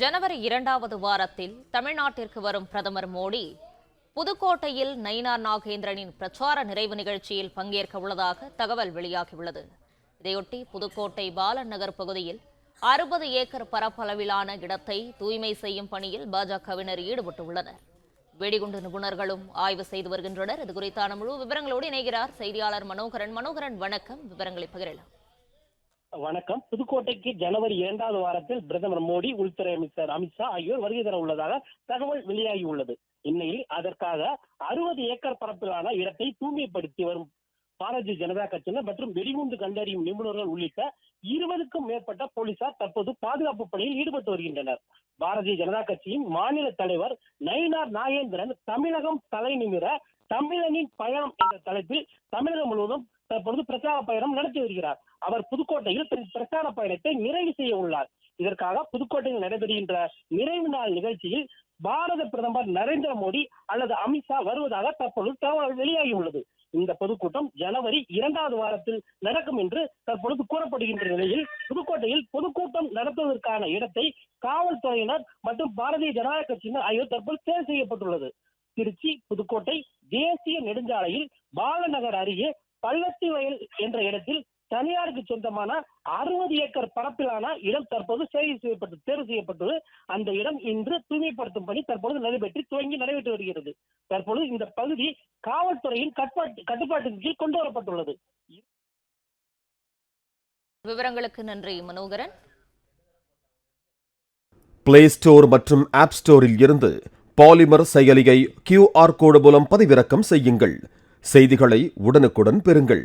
ஜனவரி 2வது வாரத்தில் தமிழ்நாட்டிற்கு வரும் பிரதமர் மோடி புதுக்கோட்டையில் நயினார் நாகேந்திரனின் பிரச்சார நிறைவு நிகழ்ச்சியில் பங்கேற்க உள்ளதாக தகவல் வெளியாகியுள்ளது. இதையொட்டி புதுக்கோட்டை பாலன் நகர் பகுதியில் 60 ஏக்கர் பரப்பளவிலான இடத்தை தூய்மை செய்யும் பணியில் பாஜகவினர் ஈடுபட்டுள்ளனர். வெடிகுண்டு நிபுணர்களும் ஆய்வு செய்து வருகின்றனர். இது குறித்தான முழு விவரங்களோடு இணைகிறார் செய்தியாளர் மனோகரன். மனோகரன், வணக்கம். விவரங்களை பகிரலாம். வணக்கம். புதுக்கோட்டைக்கு ஜனவரி 2வது வாரத்தில் பிரதமர் மோடி, உள்துறை அமைச்சர் அமித்ஷா ஆகியோர் வருகை தர உள்ளதாக தகவல் வெளியாகியுள்ளது. இந்நிலையில் அதற்காக 60 ஏக்கர் பரப்பிலான இடத்தை தூய்மைப்படுத்தி வரும் பாரதிய ஜனதா கட்சியினர் மற்றும் வெடிகுண்டு கண்டறியும் நிபுணர்கள் உள்ளிட்ட 20க்கும் மேற்பட்ட போலீசார் தற்போது பாதுகாப்பு பணியில் ஈடுபட்டு வருகின்றனர். பாரதிய ஜனதா கட்சியின் மாநில தலைவர் நயினார் நாகேந்திரன் தமிழகம் தலை நிமிர தமிழனின் பயணம் என்ற தலைப்பில் தமிழகம் முழுவதும் தற்பொழுது பிரச்சார பயணம் நடத்தி வருகிறார். அவர் புதுக்கோட்டையில் தன் பிரச்சார பயணத்தை நிறைவு செய்ய உள்ளார். இதற்காக புதுக்கோட்டையில் நடைபெறுகின்ற நிறைவு நாள் நிகழ்ச்சியில் பாரத பிரதமர் நரேந்திர மோடி அல்லது அமித்ஷா வருவதாக தற்பொழுது தகவல் வெளியாகியுள்ளது. இந்த பொதுக்கூட்டம் ஜனவரி 2வது வாரத்தில் நடக்கும் என்று தற்பொழுது கூறப்படுகின்ற நிலையில் புதுக்கோட்டையில் பொதுக்கூட்டம் நடத்துவதற்கான இடத்தை காவல்துறையினர் மற்றும் பாரதிய ஜனதா கட்சியினர் ஆகியோர் தற்போது தேர்வு செய்யப்பட்டுள்ளது. திருச்சி புதுக்கோட்டை தேசிய நெடுஞ்சாலையில் பாலநகர் அருகே பள்ளத்தி வயல் என்ற இடத்தில் தனியாருக்கு சொந்தமான 60 ஏக்கர் பரப்பிலான இடம் தற்போது தேர்வு செய்யப்பட்டது. அந்த இடம் இன்று தூய்மைப்படுத்தும் பணி தற்போது நடைபெற்று வருகிறது. தற்போது இந்த பகுதி காவல்துறையின் கட்டுப்பாட்டின் கீழ் கொண்டு வரப்பட்டுள்ளது. விவரங்களுக்கு நன்றி மனோகரன். பிளே ஸ்டோர் மற்றும் ஆப் ஸ்டோரில் இருந்து பாலிமர் செயலியை QR கோடு மூலம் பதிவிறக்கம் செய்யுங்கள். செய்திகளை உடனுக்குடன் பெறுங்கள்.